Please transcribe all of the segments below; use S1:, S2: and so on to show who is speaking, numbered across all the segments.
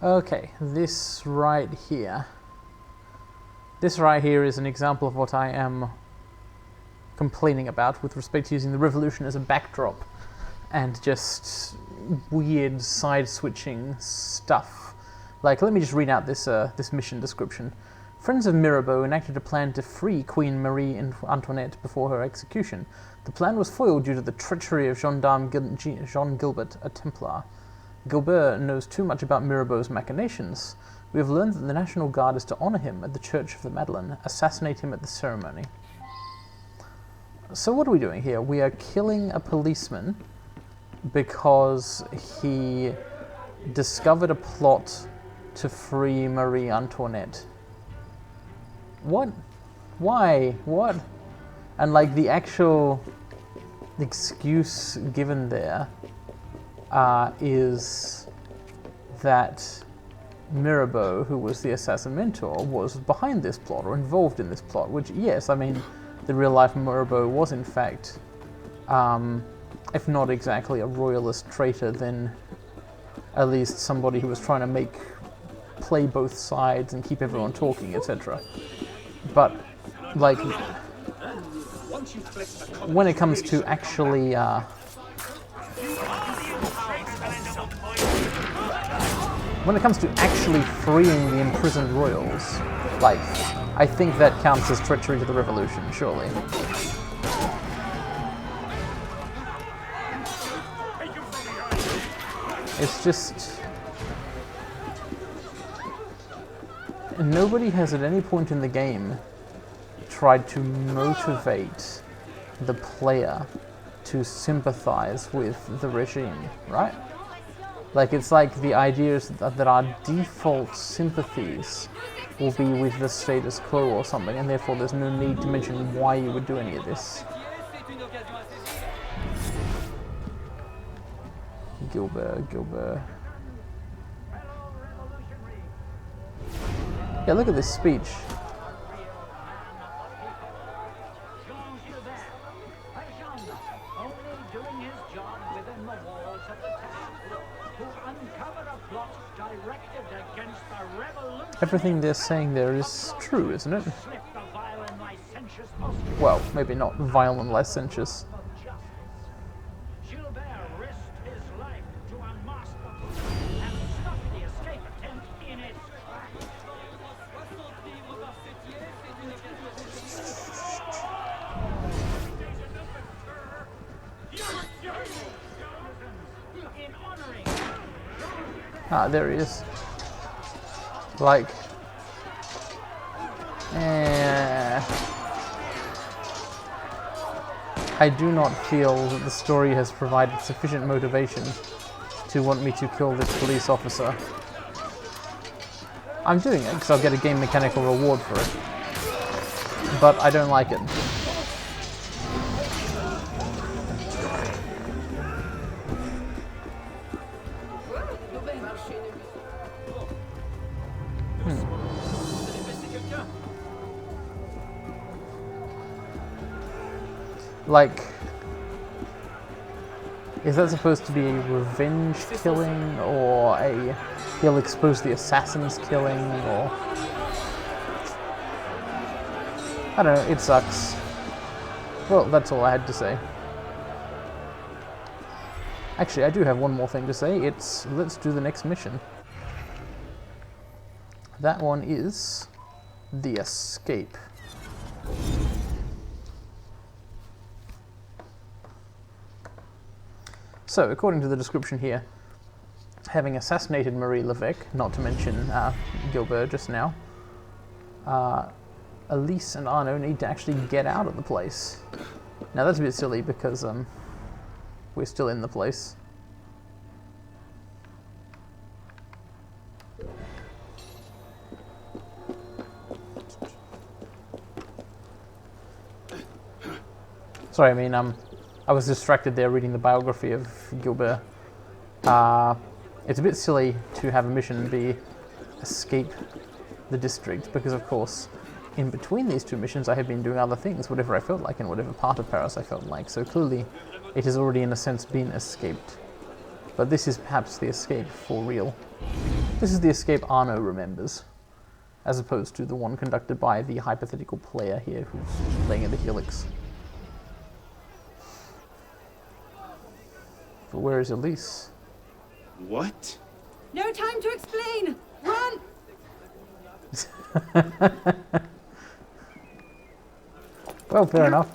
S1: Okay, this right here. This right here is an example of what I am complaining about with respect to using the revolution as a backdrop and just weird side-switching stuff. Like, let me just read out this mission description. Friends of Mirabeau enacted a plan to free Queen Marie Antoinette before her execution. The plan was foiled due to the treachery of Gendarme Jean Gilbert, a Templar. Gilbert knows too much about Mirabeau's machinations. We have learned that the National Guard is to honor him at the Church of the Madeleine, assassinate him at the ceremony. So what are we doing here? We are killing a policeman because he discovered a plot to free Marie Antoinette. What? Why? What? And like the actual excuse given there is that Mirabeau, who was the assassin mentor, was behind this plot or involved in this plot, which, yes, I mean, the real life Mirabeau was in fact, if not exactly a royalist traitor, then at least somebody who was trying to play both sides and keep everyone talking, etc. But, like, when it comes to actually, freeing the imprisoned royals, like, I think that counts as treachery to the revolution, surely. It's just... nobody has at any point in the game tried to motivate the player to sympathize with the regime, right? Like, it's like the idea is that our default sympathies will be with the status quo or something, and therefore there's no need to mention why you would do any of this. Gilbert. Yeah, look at this speech. Everything they're saying there is true, isn't it? Well, maybe not vile and licentious. Ah, there he is. Like, I do not feel that the story has provided sufficient motivation to want me to kill this police officer. I'm doing it because I'll get a game mechanical reward for it, but I don't like it. Like, is that supposed to be a revenge killing, or a he'll expose the assassins killing, or... I don't know, it sucks. Well, that's all I had to say. Actually, I do have one more thing to say. It's, let's do the next mission. That one is the escape. So, according to the description here, having assassinated Marie Levesque, not to mention Gilbert just now, Elise and Arno need to actually get out of the place. Now that's a bit silly because we're still in the place. Sorry, I mean, I was distracted there reading the biography of Gilbert. It's a bit silly to have a mission be escape the district, because of course, in between these two missions I have been doing other things, whatever I felt like in whatever part of Paris I felt like, so clearly it has already in a sense been escaped. But this is perhaps the escape for real. This is the escape Arno remembers, as opposed to the one conducted by the hypothetical player here who's playing in the Helix. But where is Elise?
S2: What?
S3: No time to explain! Run!
S1: Well, fair enough.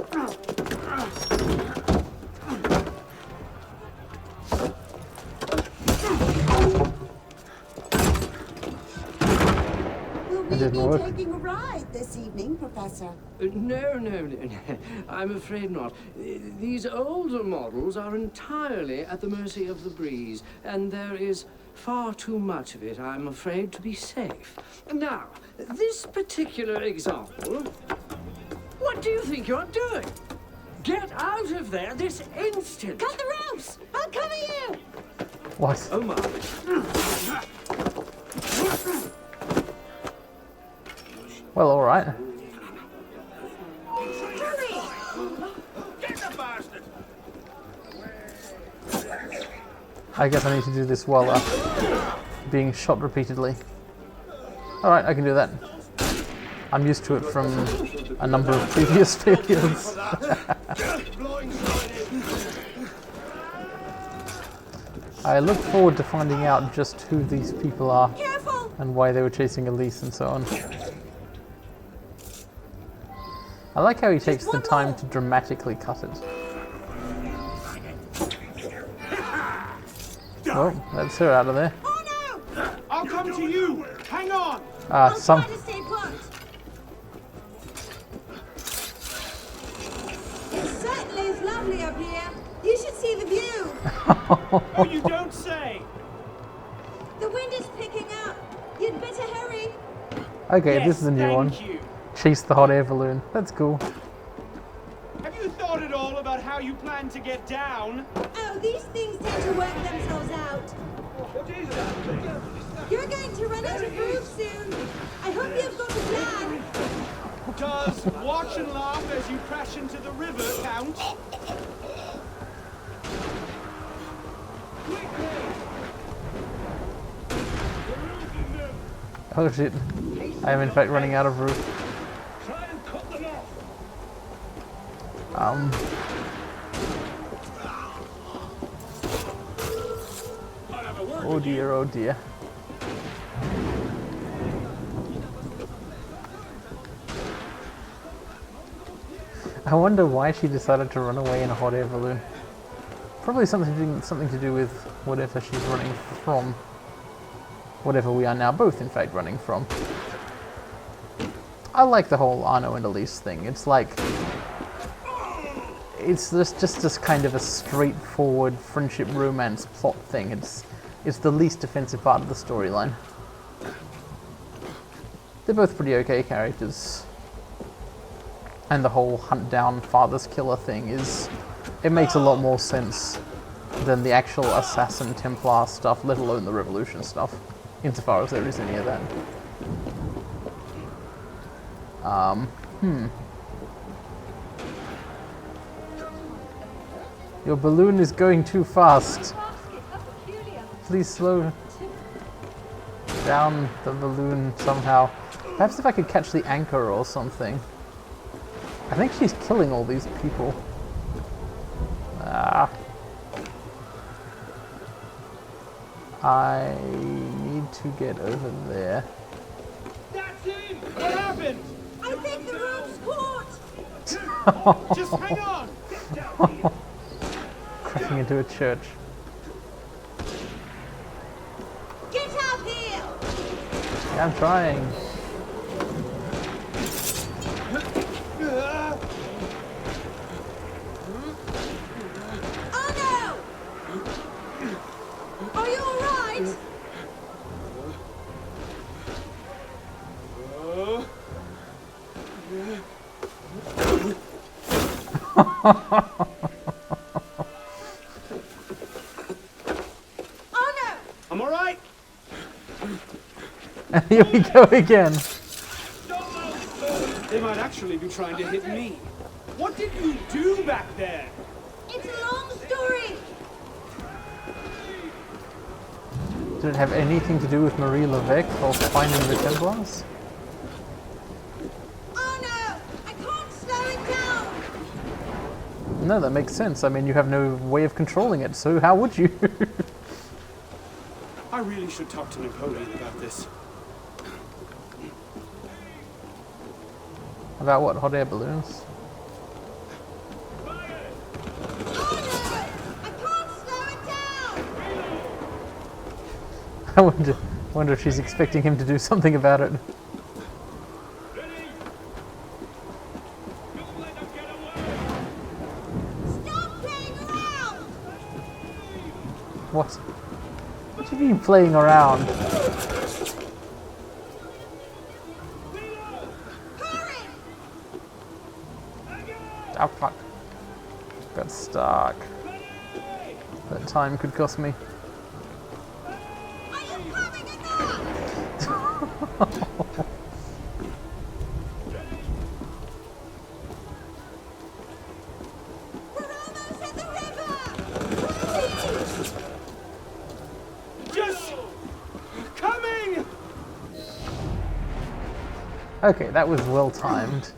S3: Will we
S1: didn't
S3: be
S1: work.
S3: taking a ride this evening, Professor?
S4: No, I'm afraid not. These older models are entirely at the mercy of the breeze, and there is far too much of it, I'm afraid, to be safe. Now, this particular example, what do you think you're doing? Get out of there this instant!
S3: Cut the ropes! I'll cover you!
S1: What?
S4: Oh my.
S1: Well, alright.
S3: Hurry!
S2: Get the bastard!
S1: I guess I need to do this while being shot repeatedly. Alright, I can do that. I'm used to it from a number of previous failures. I look forward to finding out just who these people are
S3: Careful!
S1: and why they were chasing Elise and so on. I like how he takes the time to dramatically cut it. Well, that's her out of there.
S3: Oh no!
S2: I'll come to you! Hang on!
S3: I'll
S1: Some
S3: try to stay put. It certainly is lovely up here. You should see the view.
S2: Oh, you don't say!
S3: The wind is picking up. You'd better hurry.
S1: Okay,
S2: Yes,
S1: this is a new one.
S2: thank you.
S1: Chase the hot air balloon. That's cool.
S2: Have you thought at all about how you plan to get down?
S3: Oh, these things tend to work themselves out. You're going to run out of room soon. I hope you've got a plan.
S2: Does watch and laugh as you crash into the river count?
S1: Oh shit. I am in fact running out of roof.
S2: Try and cut them off.
S1: Oh dear, oh dear. I wonder why she decided to run away in a hot air balloon. Probably something to do with whatever she's running from. Whatever we are now both, in fact, running from. I like the whole Arno and Elise thing. It's like... It's just this kind of a straightforward friendship romance plot thing. It's the least offensive part of the storyline. They're both pretty okay characters. And the whole hunt down father's killer thing is... It makes a lot more sense than the actual assassin Templar stuff, let alone the revolution stuff. Insofar as there is any of that. Your balloon is going too fast. Please slow down the balloon somehow. Perhaps if I could catch the anchor or something. I think she's killing all these people. Ah. I need to get over there.
S2: That's him! What happened?
S3: I think the rope's caught.
S2: Just hang on!
S1: Crashing into a church.
S3: Get out here!
S1: Yeah, I'm trying.
S3: Oh no! Are you all right? Oh no!
S2: I'm alright!
S1: And here we go again.
S2: They might actually be trying to hit me. What did you do back there?
S3: It's a long story.
S1: Did it have anything to do with Marie Levesque or finding the Templars?
S3: Oh no! I can't slow it down!
S1: No, that makes sense. I mean, you have no way of controlling it, so how would you?
S2: I really should talk to Napoleon about this.
S1: About what? Hot air balloons?
S3: Oh no! I can't slow it down!
S1: I wonder if she's expecting him to do something about it.
S3: Stop playing around!
S1: What? What do you mean playing around?
S3: Hurry!
S1: Oh fuck. Got stuck. That time could cost me.
S3: Are you having enough? We're almost at the river!
S2: Just coming!
S1: Okay, that was well timed.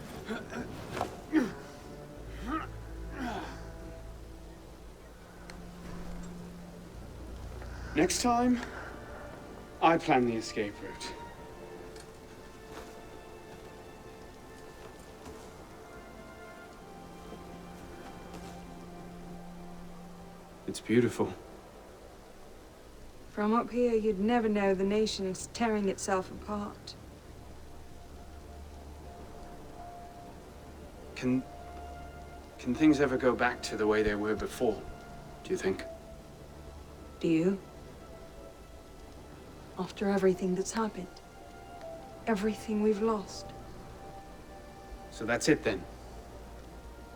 S2: Next time, I plan the escape route. It's beautiful.
S5: From up here, you'd never know the nation is tearing itself apart.
S2: Can things ever go back to the way they were before, do you think?
S5: Do you? After everything that's happened, everything we've lost.
S2: So that's it then.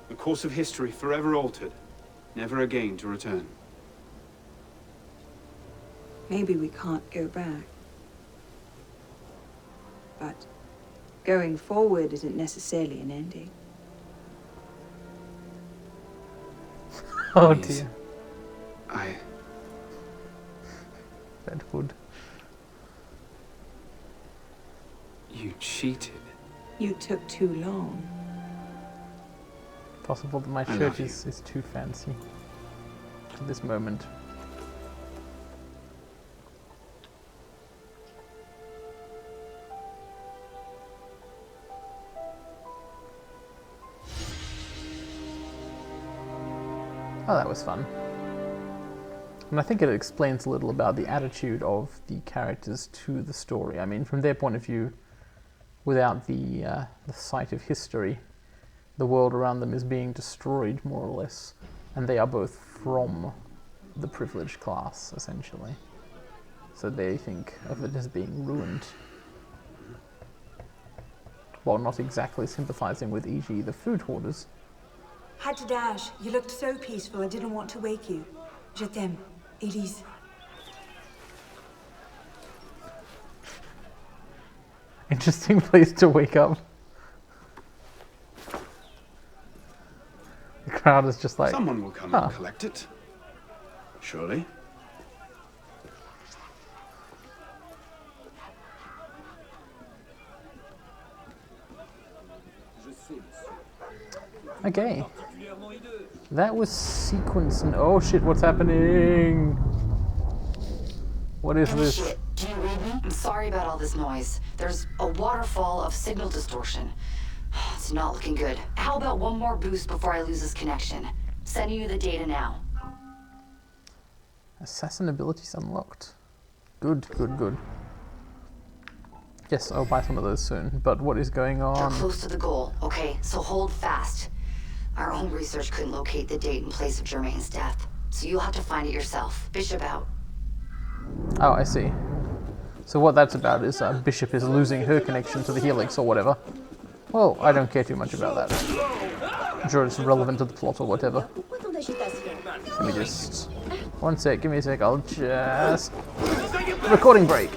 S2: The course of history forever altered, never again to return.
S5: Maybe we can't go back. But going forward isn't necessarily an ending.
S1: Oh
S2: Please.
S1: dear. That would.
S2: You cheated.
S5: You took too long.
S1: Possible that my
S2: I
S1: shirt
S2: love
S1: is too fancy at this moment. Oh, that was fun. And I think it explains a little about the attitude of the characters to the story. I mean, from their point of view, without the sight of history, the world around them is being destroyed, more or less. And they are both from the privileged class, essentially. So they think of it as being ruined. While not exactly sympathizing with, e.g., the food hoarders.
S6: Had to dash. You looked so peaceful, I didn't want to wake you. Je t'aime, Elise.
S1: Interesting place to wake up. The crowd is just like...
S2: Someone will come
S1: huh.
S2: and collect it. Surely.
S1: Okay. That was sequence and... Oh shit, what's happening? What is this?
S7: Shit. Can you read me? I'm sorry about all this noise. There's a waterfall of signal distortion. It's not looking good. How about one more boost before I lose this connection? Sending you the data now.
S1: Assassin abilities unlocked. Good, good, good. Yes, I'll buy some of those soon. But what is going
S7: You're
S1: on?
S7: close to the goal, okay? So hold fast. Our own research couldn't locate the date and place of Germain's death, so you'll have to find it yourself. Bishop out.
S1: Oh, I see. So what that's about is Bishop is losing her connection to the Helix or whatever. Well, I don't care too much about that. I'm sure it's relevant to the plot or whatever. Let me just... One sec, give me a sec, I'll just... Recording break.